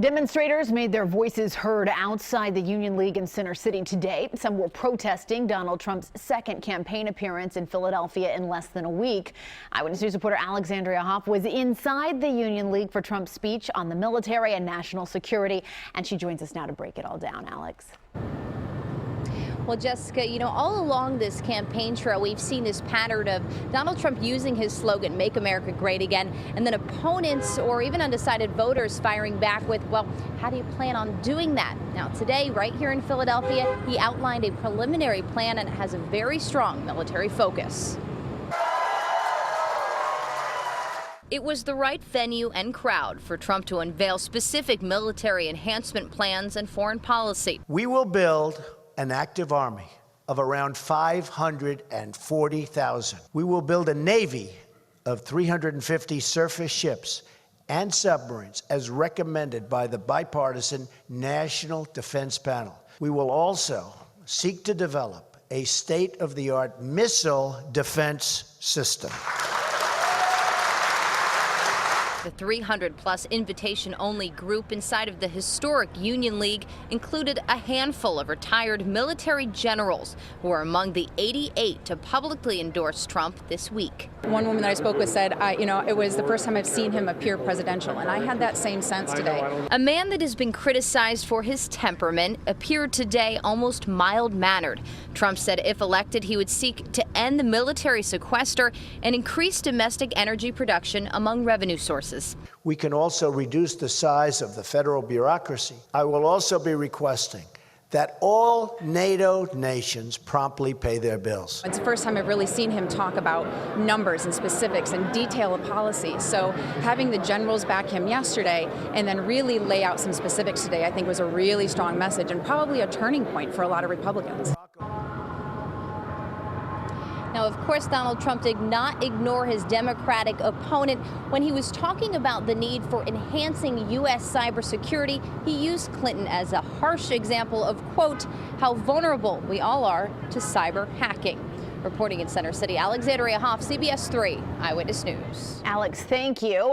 Demonstrators made their voices heard outside the Union League in Center City today. Some were protesting Donald Trump's second campaign appearance in Philadelphia in less than a week. Eyewitness News reporter Alexandria Hoff was inside the Union League for Trump's speech on the military and national security, and she joins us now to break it all down. Alex. Well, Jessica, all along this campaign trail, we've seen this pattern of Donald Trump using his slogan, "Make America Great Again," and then opponents or even undecided voters firing back with, well, how do you plan on doing that? Now, today, right here in Philadelphia, he outlined a preliminary plan and has a very strong military focus. It was the right venue and crowd for Trump to unveil specific military enhancement plans and foreign policy. We will build an active army of around 540,000. We will build a Navy of 350 surface ships and submarines as recommended by the bipartisan National Defense Panel. We will also seek to develop a state-of-the-art missile defense system. The 300-plus invitation-only group inside of the historic Union League included a handful of retired military generals who are among the 88 to publicly endorse Trump this week. One woman that I spoke with said, it was the first time I've seen him appear presidential, and I had that same sense today. A man that has been criticized for his temperament appeared today almost mild-mannered. Trump said if elected, he would seek to end the military sequester and increase domestic energy production among revenue sources. We can also reduce the size of the federal bureaucracy. I will also be requesting that all NATO nations promptly pay their bills. It's the first time I've really seen him talk about numbers and specifics and detail of policy. So having the generals back him yesterday and then really lay out some specifics today, I think was a really strong message and probably a turning point for a lot of Republicans. Now, of course, Donald Trump did not ignore his Democratic opponent. When he was talking about the need for enhancing U.S. cybersecurity, he used Clinton as a harsh example of, quote, how vulnerable we all are to cyber hacking. Reporting in Center City, Alexandria Hoff, CBS 3 Eyewitness News. Alex, thank you.